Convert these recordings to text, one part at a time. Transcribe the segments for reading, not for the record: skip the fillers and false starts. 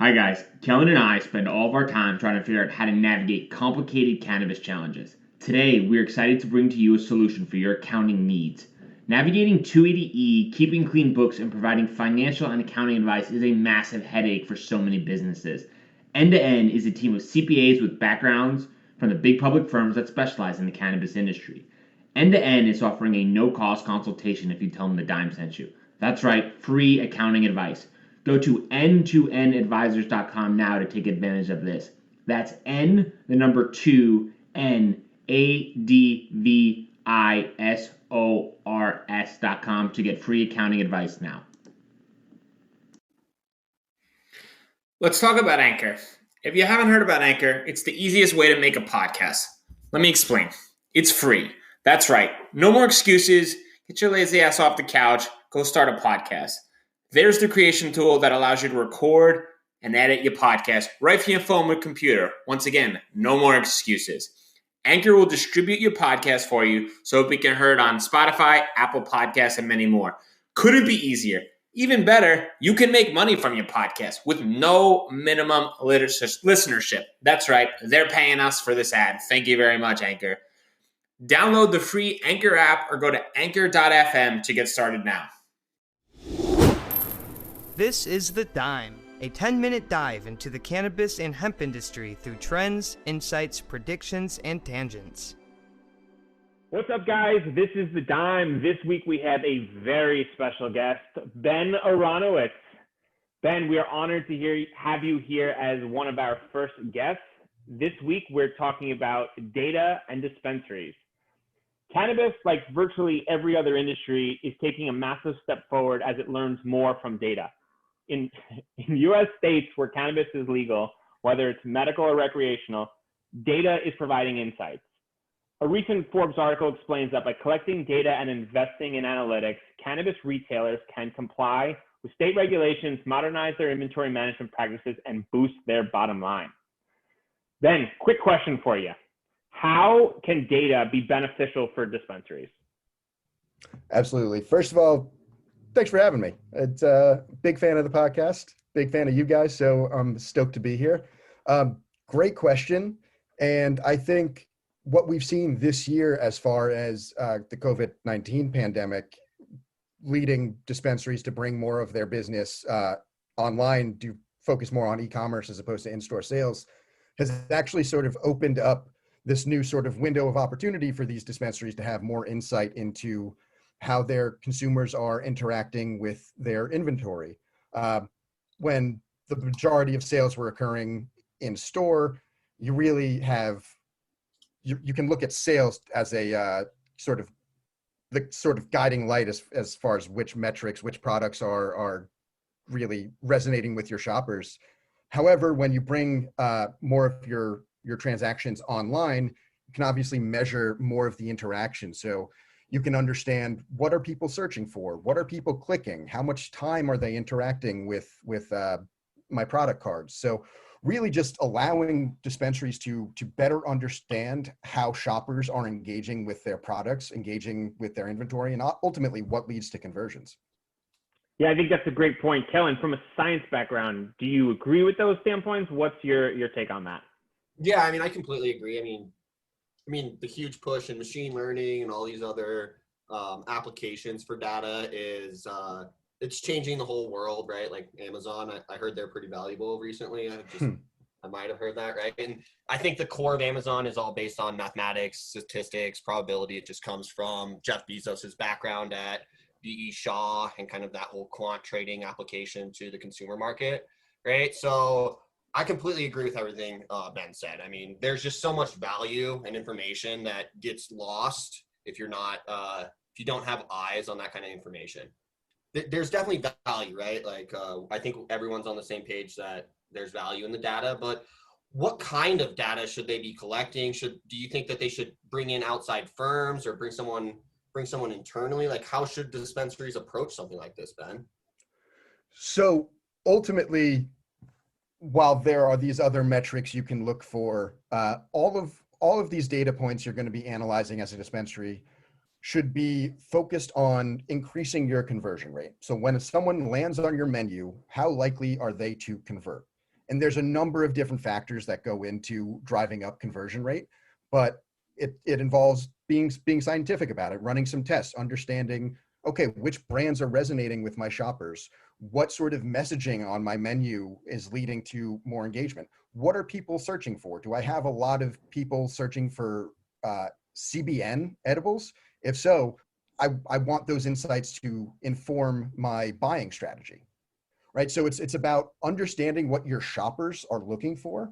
Hi guys, Kellan and I spend all of our time trying to figure out how to navigate complicated cannabis challenges. Today, we're excited to bring to you a solution for your accounting needs. Navigating 280E, keeping clean books, and providing financial and accounting advice is a massive headache for so many businesses. End to End is a team of CPAs with backgrounds from the big public firms that specialize in the cannabis industry. End to End is offering a no-cost consultation if you tell them the dime sent you. That's right, free accounting advice. Go to n2nadvisors.com now to take advantage of this. That's N, the number 2, NADVISORS.com to get free accounting advice now. Let's talk about Anchor. If you haven't heard about Anchor, it's the easiest way to make a podcast. Let me explain. It's free. That's right. No more excuses. Get your lazy ass off the couch. Go start a podcast. There's the creation tool that allows you to record and edit your podcast right from your phone or computer. Once again, no more excuses. Anchor will distribute your podcast for you so it can be heard on Spotify, Apple Podcasts, and many more. Couldn't be easier. Even better, you can make money from your podcast with no minimum listenership. That's right. They're paying us for this ad. Thank you very much, Anchor. Download the free Anchor app or go to anchor.fm to get started now. This is The Dime, a 10-minute dive into the cannabis and hemp industry through trends, insights, predictions, and tangents. What's up, guys? This is The Dime. This week we have a very special guest, Ben Aronowitz. Ben, we are honored to have you here as one of our first guests. This week we're talking about data and dispensaries. Cannabis, like virtually every other industry, is taking a massive step forward as it learns more from data. In U.S. states where cannabis is legal, whether it's medical or recreational, data is providing insights. A recent Forbes article explains that by collecting data and investing in analytics, cannabis retailers can comply with state regulations, modernize their inventory management practices, and boost their bottom line. Ben, quick question for you. How can data be beneficial for dispensaries? Absolutely. First of all, thanks for having me. It's a big fan of the podcast, big fan of you guys, so I'm stoked to be here. Great question. And I think what we've seen this year as far as the COVID-19 pandemic leading dispensaries to bring more of their business online, to focus more on e-commerce as opposed to in-store sales, has actually sort of opened up this new sort of window of opportunity for these dispensaries to have more insight into how their consumers are interacting with their inventory. When the majority of sales were occurring in store, you really have, you can look at sales as a sort of guiding light as far as which metrics, which products are really resonating with your shoppers. However, when you bring more of your transactions online, you can obviously measure more of the interaction. So you can understand, what are people searching for? What are people clicking? How much time are they interacting with my product cards? So really just allowing dispensaries to better understand how shoppers are engaging with their products, engaging with their inventory, and ultimately what leads to conversions. Yeah, I think that's a great point. Kellan, from a science background, do you agree with those standpoints? What's your take on that? Yeah, I mean, I completely agree. I mean, the huge push in machine learning and all these other applications for data is it's changing the whole world, right? Like Amazon, I heard they're pretty valuable recently. I might have heard that, right? And I think the core of Amazon is all based on mathematics, statistics, probability. It just comes from Jeff Bezos's background at B.E. Shaw and kind of that whole quant trading application to the consumer market, right? So I completely agree with everything Ben said. I mean, there's just so much value and information that gets lost if you're not, if you don't have eyes on that kind of information. There's definitely value, right? Like, I think everyone's on the same page that there's value in the data, but what kind of data should they be collecting? Do you think that they should bring in outside firms or bring someone internally? Like, how should dispensaries approach something like this, Ben? So ultimately, while there are these other metrics you can look for, all of these data points you're going to be analyzing as a dispensary should be focused on increasing your conversion rate. So when someone lands on your menu, how likely are they to convert? And there's a number of different factors that go into driving up conversion rate, but it involves being scientific about it, running some tests, understanding, okay, which brands are resonating with my shoppers? What sort of messaging on my menu is leading to more engagement? What are people searching for? Do I have a lot of people searching for CBN edibles? If so, I want those insights to inform my buying strategy, right? So it's about understanding what your shoppers are looking for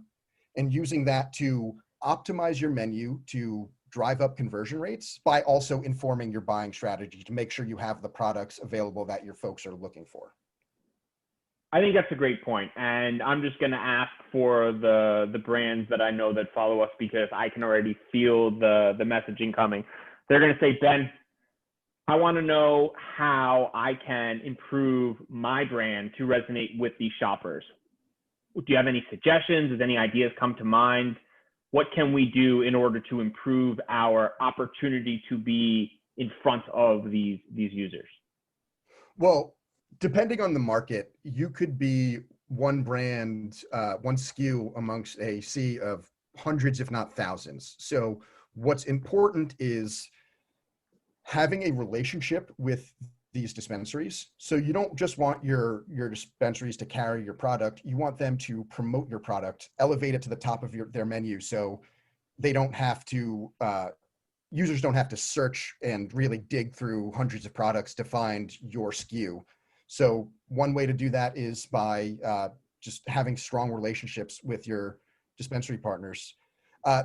and using that to optimize your menu to drive up conversion rates by also informing your buying strategy to make sure you have the products available that your folks are looking for. I think that's a great point. And I'm just going to ask for the brands that I know that follow us, because I can already feel the messaging coming. They're going to say, Ben, I want to know how I can improve my brand to resonate with these shoppers. Do you have any suggestions? Does any ideas come to mind? What can we do in order to improve our opportunity to be in front of these users? Well, depending on the market, you could be one brand, one SKU amongst a sea of hundreds, if not thousands. So what's important is having a relationship with these dispensaries. So you don't just want your dispensaries to carry your product. You want them to promote your product, elevate it to the top of their menu. So they don't have to, users don't have to search and really dig through hundreds of products to find your SKU. So one way to do that is by just having strong relationships with your dispensary partners.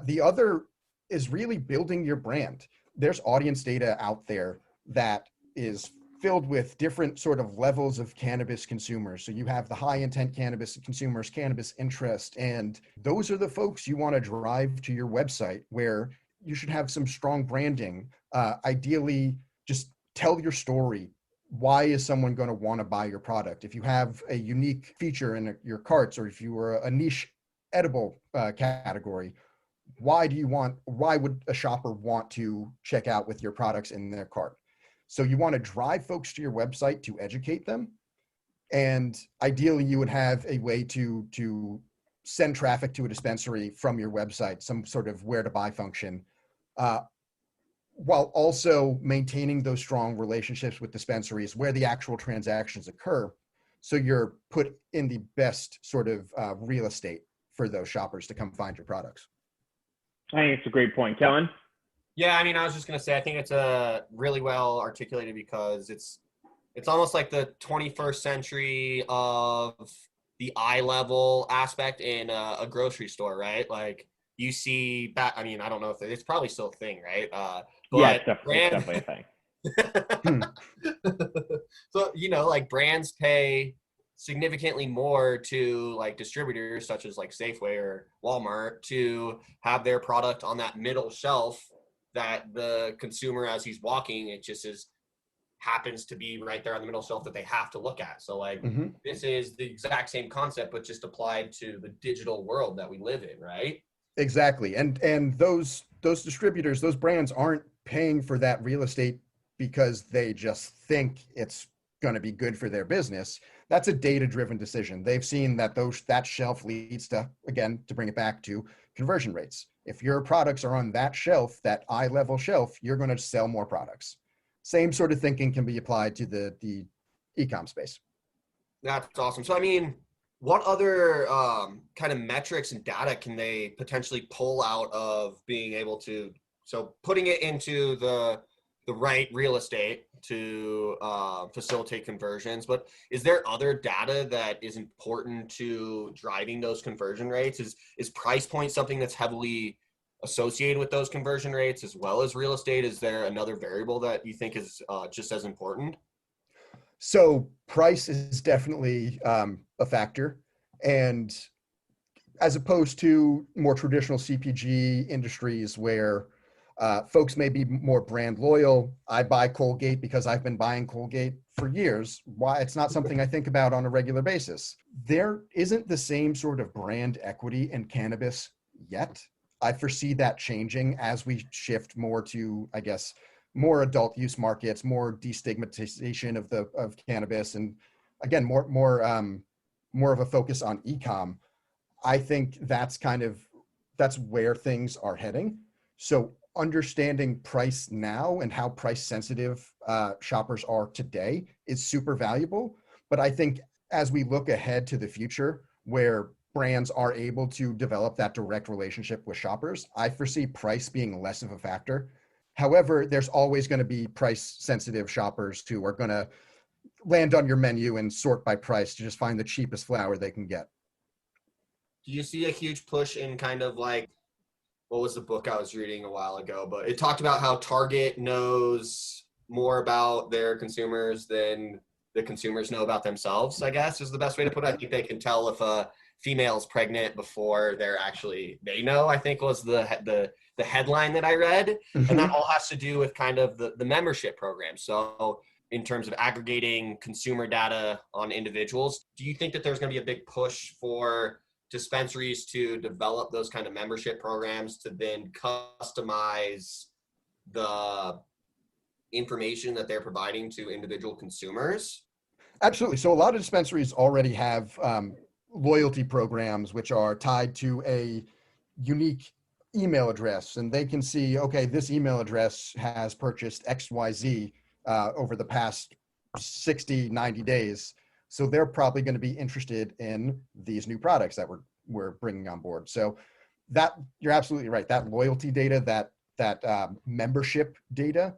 The other is really building your brand. There's audience data out there that is filled with different sort of levels of cannabis consumers. So you have the high intent cannabis consumers, cannabis interest, and those are the folks you want to drive to your website, where you should have some strong branding. Ideally, just tell your story. Why is someone going to want to buy your product? If you have a unique feature in your carts, or if you were a niche edible category, why would a shopper want to check out with your products in their cart? So you want to drive folks to your website to educate them. And ideally you would have a way to send traffic to a dispensary from your website, some sort of where to buy function, while also maintaining those strong relationships with dispensaries where the actual transactions occur. So you're put in the best sort of real estate for those shoppers to come find your products. I think it's a great point. Kellan? Yeah, I mean, I was just going to say, I think it's really well articulated, because it's almost like the 21st century of the eye level aspect in a grocery store, right? Like you see that, I mean, I don't know if it's probably still a thing, right? But yeah, it's definitely a thing. So, like brands pay significantly more to like distributors such as like Safeway or Walmart to have their product on that middle shelf, that the consumer, as he's walking, it just happens to be right there on the middle shelf that they have to look at. So like This is the exact same concept, but just applied to the digital world that we live in, right? Exactly. And those distributors, those brands aren't paying for that real estate because they just think it's going to be good for their business. That's a data-driven decision. They've seen that that shelf leads to, again, to bring it back to conversion rates. If your products are on that shelf, that eye-level shelf, you're going to sell more products. Same sort of thinking can be applied to the e-com space. That's awesome. So, I mean, what other kind of metrics and data can they potentially pull out of being able to, so putting it into the right real estate to facilitate conversions, but is there other data that is important to driving those conversion rates? Is price point something that's heavily associated with those conversion rates as well as real estate? Is there another variable that you think is just as important? So price is definitely a factor, and as opposed to more traditional CPG industries where folks may be more brand loyal. I buy Colgate because I've been buying Colgate for years. Why? It's not something I think about on a regular basis. There isn't the same sort of brand equity in cannabis yet. I foresee that changing as we shift more to, I guess, more adult use markets, more destigmatization of cannabis, and again, more of a focus on e-com. I think that's where things are heading. So understanding price now and how price sensitive shoppers are today is super valuable. But I think as we look ahead to the future where brands are able to develop that direct relationship with shoppers, I foresee price being less of a factor. However, there's always going to be price sensitive shoppers who are going to land on your menu and sort by price to just find the cheapest flower they can get. Do you see a huge push in kind of like, what was the book I was reading a while ago, but it talked about how Target knows more about their consumers than the consumers know about themselves, I guess is the best way to put it. I think they can tell if a female's pregnant before they know, I think was the headline that I read. And that all has to do with kind of the membership program. So in terms of aggregating consumer data on individuals, do you think that there's going to be a big push for dispensaries to develop those kind of membership programs to then customize the information that they're providing to individual consumers? Absolutely. So a lot of dispensaries already have loyalty programs, which are tied to a unique email address, and they can see, okay, this email address has purchased XYZ over the past 60, 90 days. So they're probably going to be interested in these new products that we're bringing on board. So that you're absolutely right. That loyalty data, that membership data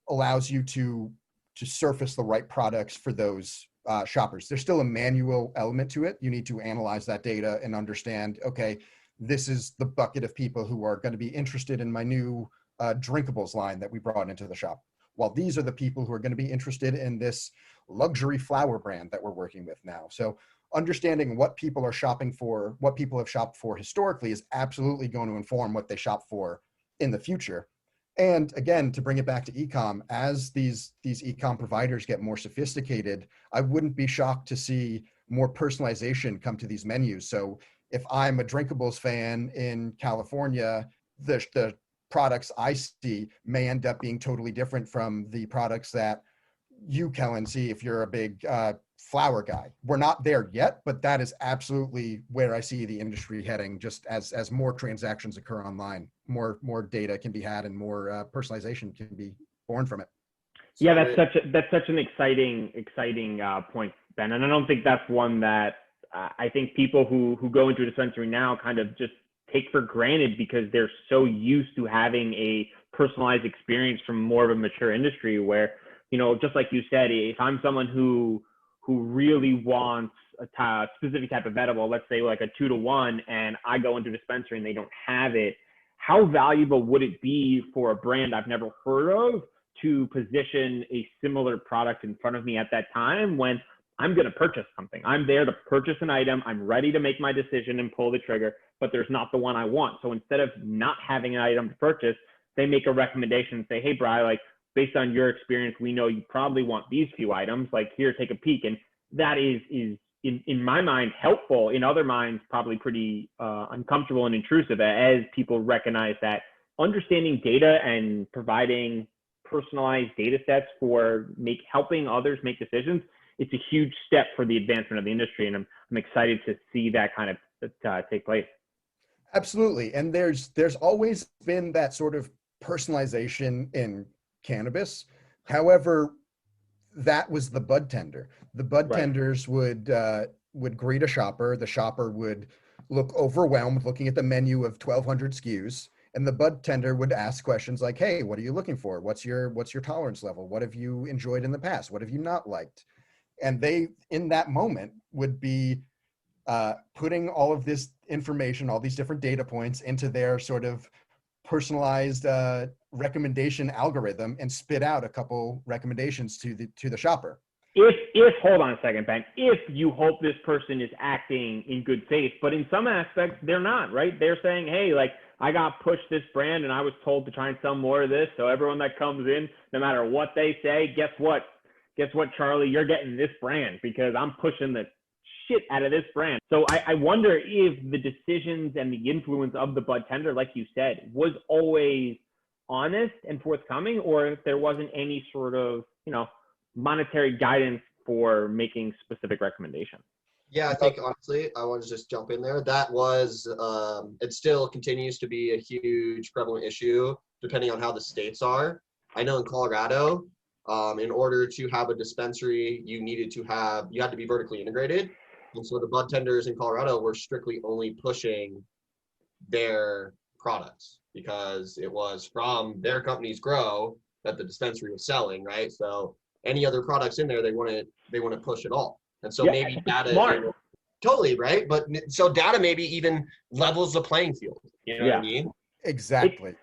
allows you to surface the right products for those shoppers. There's still a manual element to it. You need to analyze that data and understand, okay, this is the bucket of people who are going to be interested in my new drinkables line that we brought into the shop. While these are the people who are going to be interested in this luxury flower brand that we're working with now. So understanding what people are shopping for, what people have shopped for historically is absolutely going to inform what they shop for in the future. And again, to bring it back to e-com, as these e-com providers get more sophisticated, I wouldn't be shocked to see more personalization come to these menus. So if I'm a drinkables fan in California, the products I see may end up being totally different from the products that you, Kellan, see if you're a big flower guy. We're not there yet, but that is absolutely where I see the industry heading, just as more transactions occur online, more data can be had and more personalization can be born from it. Yeah, that's such an exciting point, Ben. And I don't think that's one that I think people who go into a dispensary now kind of just take for granted because they're so used to having a personalized experience from more of a mature industry where, you know, just like you said, if I'm someone who really wants a specific type of edible, let's say like a 2-to-1, and I go into a dispensary and they don't have it, how valuable would it be for a brand I've never heard of to position a similar product in front of me at that time when I'm going to purchase something? I'm there to purchase an item. I'm ready to make my decision and pull the trigger, but there's not the one I want. So instead of not having an item to purchase, they make a recommendation and say, hey, Bryan, like based on your experience, we know you probably want these few items. Like here, take a peek. And that is in my mind helpful. In other minds, probably pretty uncomfortable and intrusive as people recognize that understanding data and providing personalized data sets for helping others make decisions. It's a huge step for the advancement of the industry, and I'm excited to see that kind of take place. Absolutely, and there's always been that sort of personalization in cannabis. However, that was the bud tender. The bud tenders would greet a shopper. The shopper would look overwhelmed looking at the menu of 1,200 SKUs, and the bud tender would ask questions like, "Hey, what are you looking for? What's your tolerance level? What have you enjoyed in the past? What have you not liked?" And they, in that moment, would be putting all of this information, all these different data points into their sort of personalized recommendation algorithm and spit out a couple recommendations to the shopper. If hold on a second, Ben, if you hope this person is acting in good faith, but in some aspects they're not, right? They're saying, hey, like I got pushed this brand and I was told to try and sell more of this. So everyone that comes in, no matter what they say, guess what, Charlie, you're getting this brand because I'm pushing the shit out of this brand. So I wonder if the decisions and the influence of the bud tender, like you said, was always honest and forthcoming, or if there wasn't any sort of, monetary guidance for making specific recommendations. Yeah, I think honestly, I want to just jump in there. That was, it still continues to be a huge prevalent issue depending on how the states are. I know in Colorado, in order to have a dispensary, you had to be vertically integrated. And so the bud tenders in Colorado were strictly only pushing their products because it was from their company's grow that the dispensary was selling, right? So any other products in there, they want to push it all. And so maybe data smart. totally right, but so data maybe even levels the playing field. You know what I mean? Exactly.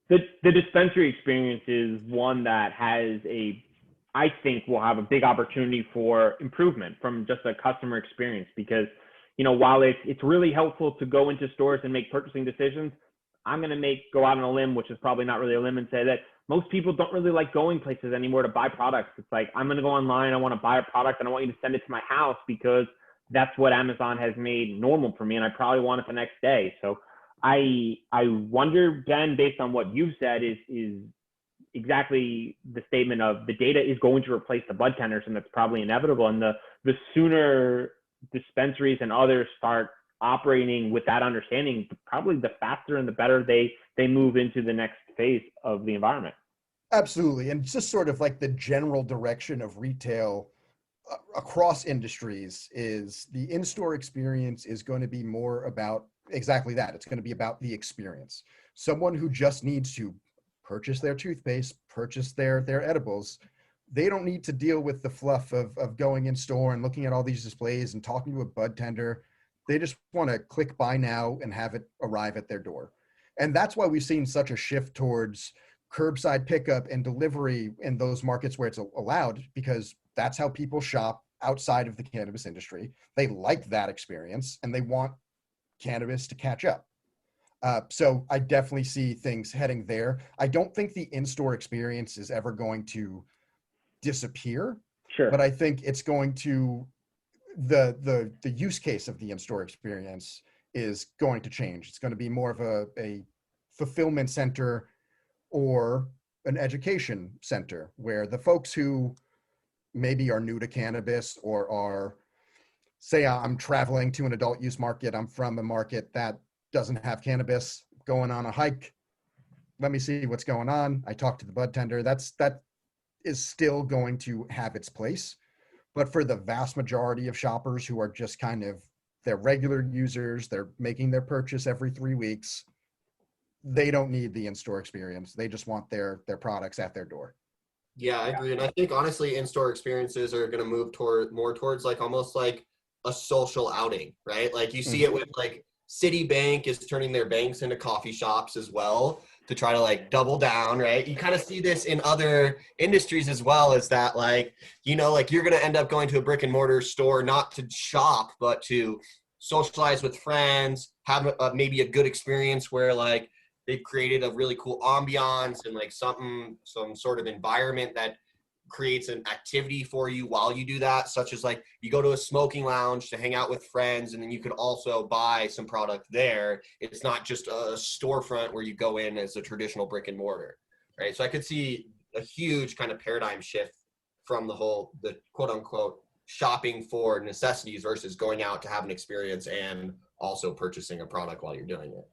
The dispensary experience is one that I think will have a big opportunity for improvement from just a customer experience because, while it's really helpful to go into stores and make purchasing decisions, I'm going to go out on a limb, which is probably not really a limb, and say that most people don't really like going places anymore to buy products. It's like, I'm going to go online, I want to buy a product, and I want you to send it to my house because that's what Amazon has made normal for me, and I probably want it the next day. So I wonder, Ben, based on what you've said, is exactly the statement of the data is going to replace the bud tenders, and that's probably inevitable. And the sooner dispensaries and others start operating with that understanding, probably the faster and the better they move into the next phase of the environment. Absolutely. And just sort of like the general direction of retail across industries is the in-store experience is going to be more about exactly that. It's going to be about the experience. Someone who just needs to purchase their toothpaste, purchase their edibles, they don't need to deal with the fluff of going in store and looking at all these displays and talking to a bud tender. They just want to click buy now and have it arrive at their door. And that's why we've seen such a shift towards curbside pickup and delivery in those markets where it's allowed, because that's how people shop outside of the cannabis industry. They like that experience and they want cannabis to catch up. So I definitely see things heading there. I don't think the in-store experience is ever going to disappear. Sure. But I think it's going to, the use case of the in-store experience is going to change. It's going to be more of a fulfillment center or an education center where the folks who maybe are new to cannabis or are, say I'm traveling to an adult use market, I'm from a market that doesn't have cannabis, going on a hike, let me see what's going on. I talk to the bud tender. That is still going to have its place. But for the vast majority of shoppers who are just kind of, they're regular users, they're making their purchase every 3 weeks, they don't need the in-store experience. They just want their products at their door. Yeah, I agree. And I think honestly, in-store experiences are going to move more towards like almost like a social outing, right? Like you see it with like Citibank is turning their banks into coffee shops as well to try to like double down, right? You kind of see this in other industries as well, as that like, like you're going to end up going to a brick and mortar store, not to shop, but to socialize with friends, have maybe a good experience where like they've created a really cool ambiance and like some sort of environment that creates an activity for you while you do that, such as like you go to a smoking lounge to hang out with friends, and then you could also buy some product there. It's not just a storefront where you go in as a traditional brick and mortar, right? So I could see a huge kind of paradigm shift from the quote unquote shopping for necessities versus going out to have an experience and also purchasing a product while you're doing it.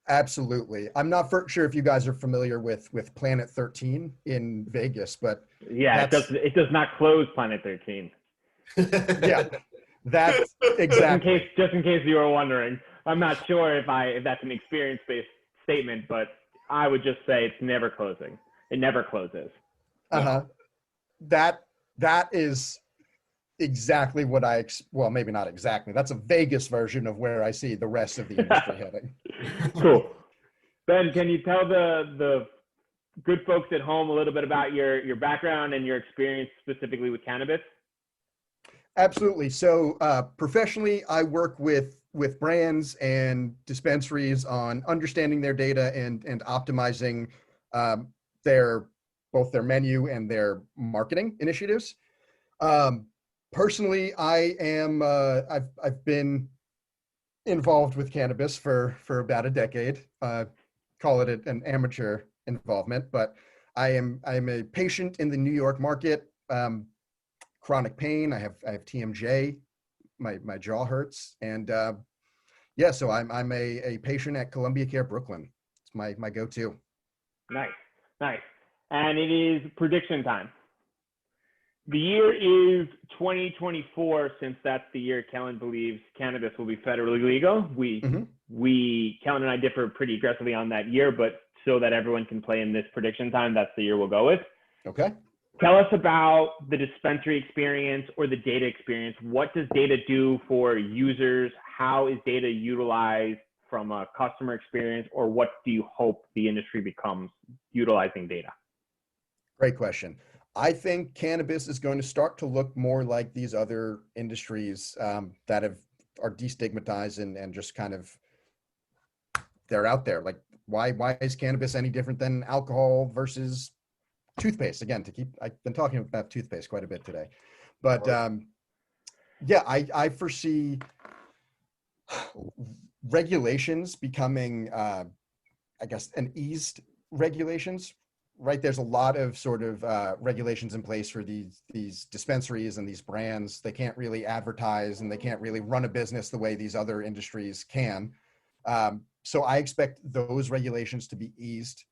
Absolutely. I'm not sure if you guys are familiar with Planet 13 in Vegas, but yeah, it does not close Planet 13. Yeah, that's exactly. Just in case you were wondering, I'm not sure if that's an experience-based statement, but I would just say it's never closing. It never closes. That is exactly what well, maybe not exactly. That's a Vegas version of where I see the rest of the industry heading. Cool. Ben, can you tell the good folks at home a little bit about your background and your experience specifically with cannabis? Absolutely. So professionally, I work with brands and dispensaries on understanding their data and optimizing both their menu and their marketing initiatives. Personally, I've been involved with cannabis for about a decade. Call it an amateur involvement, but I'm a patient in the New York market. Chronic pain. I have TMJ, my jaw hurts. And yeah, so I'm a patient at Columbia Care Brooklyn. It's my go-to. Nice, nice. And it is prediction time. The year is 2024, since that's the year Kellan believes cannabis will be federally legal. Kellan and I differ pretty aggressively on that year, but so that everyone can play in this prediction time, that's the year we'll go with. Okay. Tell us about the dispensary experience or the data experience. What does data do for users? How is data utilized from a customer experience, or what do you hope the industry becomes utilizing data? Great question. I think cannabis is going to start to look more like these other industries that are destigmatized and just kind of, they're out there. Like, why is cannabis any different than alcohol versus toothpaste? Again, I've been talking about toothpaste quite a bit today, but yeah, I foresee regulations becoming, I guess, an eased regulations, right? There's a lot of sort of regulations in place for these dispensaries and these brands. They can't really advertise and they can't really run a business the way these other industries can. So I expect those regulations to be eased.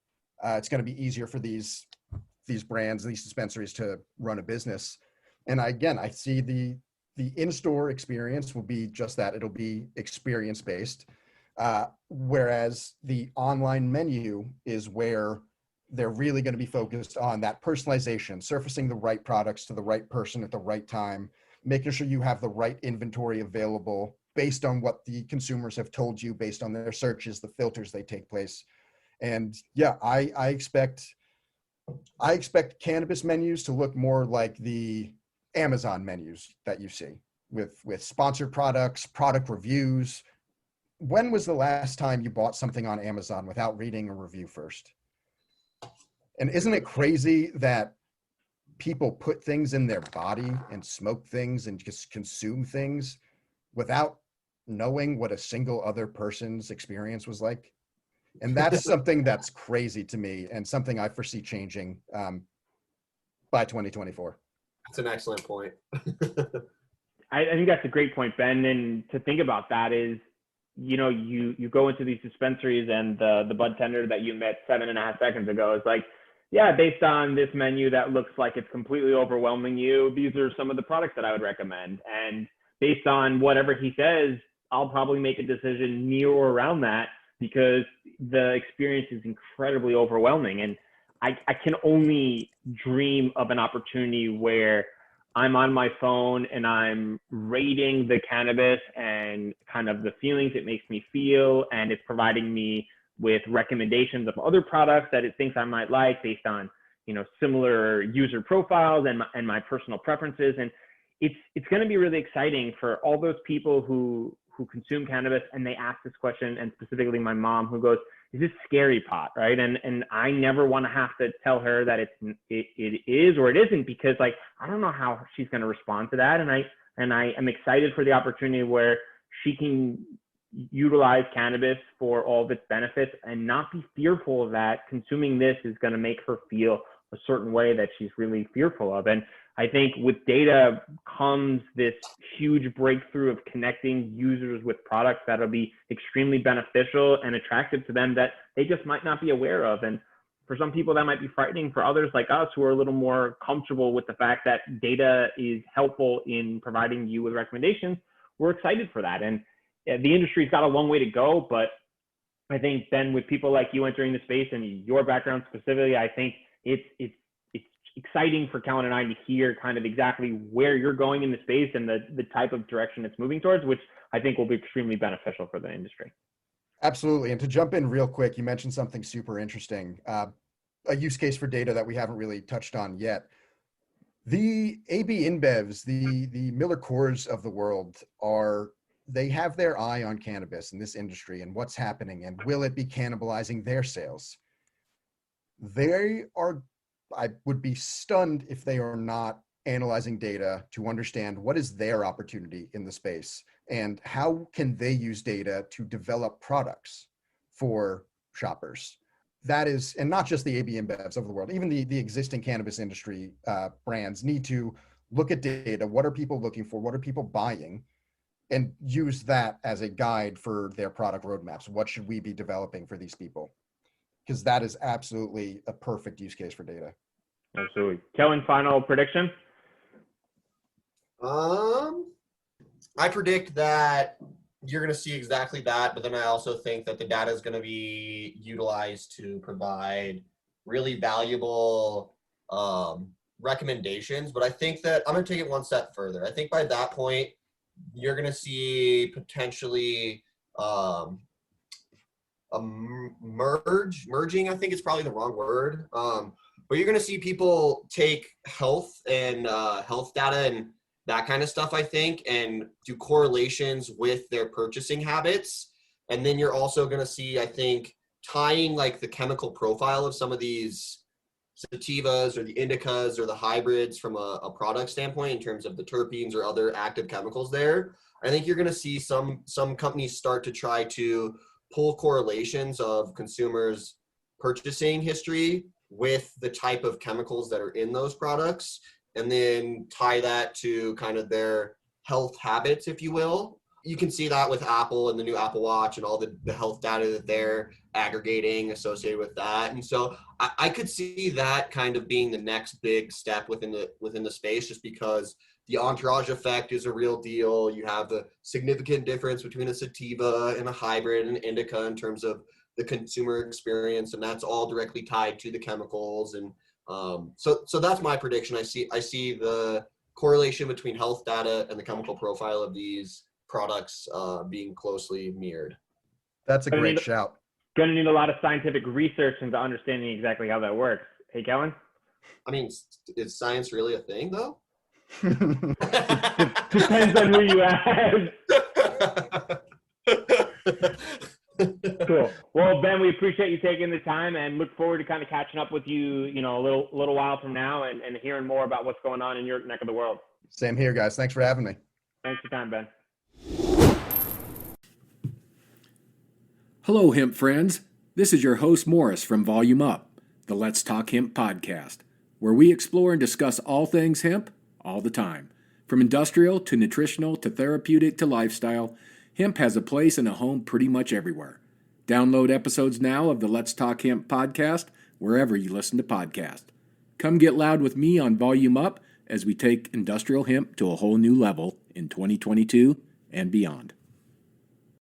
It's going to be easier for these brands, these dispensaries to run a business. And I see the in-store experience will be just that. It'll be experience-based. Whereas the online menu is where they're really going to be focused on that personalization, surfacing the right products to the right person at the right time, making sure you have the right inventory available based on what the consumers have told you, based on their searches, the filters they take place. And yeah, I expect cannabis menus to look more like the Amazon menus that you see with sponsored products, product reviews. When was the last time you bought something on Amazon without reading a review first? And isn't it crazy that people put things in their body and smoke things and just consume things without knowing what a single other person's experience was like? And that's something that's crazy to me and something I foresee changing by 2024. That's an excellent point. I think that's a great point, Ben. And to think about that is, you go into these dispensaries and the bud tender that you met 7.5 seconds ago is like, yeah, based on this menu that looks like it's completely overwhelming you, these are some of the products that I would recommend. And based on whatever he says, I'll probably make a decision near or around that, because the experience is incredibly overwhelming. And I can only dream of an opportunity where I'm on my phone and I'm rating the cannabis and kind of the feelings it makes me feel, and it's providing me with recommendations of other products that it thinks I might like based on, similar user profiles and my personal preferences. And it's going to be really exciting for all those people who consume cannabis and they ask this question, and specifically my mom, who goes, is this scary pot, right? And I never want to have to tell her that it is or it isn't, because like, I don't know how she's going to respond to that. And I am excited for the opportunity where she can utilize cannabis for all of its benefits and not be fearful of that consuming this is going to make her feel a certain way that she's really fearful of. And I think with data comes this huge breakthrough of connecting users with products that'll be extremely beneficial and attractive to them that they just might not be aware of. And for some people that might be frightening. For others like us who are a little more comfortable with the fact that data is helpful in providing you with recommendations, we're excited for that. And the industry's got a long way to go, but I think, Ben, with people like you entering the space and your background specifically, I think it's exciting for Kellan and I to hear kind of exactly where you're going in the space and the type of direction it's moving towards, which I think will be extremely beneficial for the industry. Absolutely. And to jump in real quick, you mentioned something super interesting, a use case for data that we haven't really touched on yet. The AB InBevs, the Miller Coors of the world, they have their eye on cannabis in this industry and what's happening and will it be cannibalizing their sales? I would be stunned if they are not analyzing data to understand what is their opportunity in the space and how can they use data to develop products for shoppers. That is, and not just the AB InBevs of the world, even the existing cannabis industry brands need to look at data. What are people looking for? What are people buying? and use that as a guide for their product roadmaps. What should we be developing for these people? Because that is absolutely a perfect use case for data. Absolutely. Kellan, final prediction? I predict that you're going to see exactly that, but then I also think that the data is going to be utilized to provide really valuable recommendations. But I think that I'm going to take it one step further. I think by that point, you're going to see potentially a merging, I think it's probably the wrong word. But you're going to see people take health and health data and that kind of stuff, I think, and do correlations with their purchasing habits. And then you're also going to see, I think, tying like the chemical profile of some of these sativas or the indicas or the hybrids from a product standpoint in terms of the terpenes or other active chemicals there. I think you're going to see some companies start to try to pull correlations of consumers' purchasing history with the type of chemicals that are in those products, and then tie that to kind of their health habits, if you will. You can see that with Apple and the new Apple Watch and all the health data that they're aggregating associated with that. And so I could see that kind of being the next big step within the space, just because the entourage effect is a real deal. You have the significant difference between a sativa and a hybrid and indica in terms of the consumer experience, and that's all directly tied to the chemicals. And so that's my prediction. I see the correlation between health data and the chemical profile of these products being closely mirrored. That's a great shout. Going to need a lot of scientific research into understanding exactly how that works. Hey, Kellan? I mean, is science really a thing, though? Depends on who you ask. Cool. Well, Ben, we appreciate you taking the time and look forward to kind of catching up with you, a little while from now and hearing more about what's going on in your neck of the world. Same here, guys. Thanks for having me. Thanks for your time, Ben. Hello, hemp friends. This is your host, Morris, from Volume Up, the Let's Talk Hemp podcast, where we explore and discuss all things hemp all the time. From industrial to nutritional to therapeutic to lifestyle, hemp has a place and a home pretty much everywhere. Download episodes now of the Let's Talk Hemp podcast wherever you listen to podcasts. Come get loud with me on Volume Up as we take industrial hemp to a whole new level in 2022 and beyond.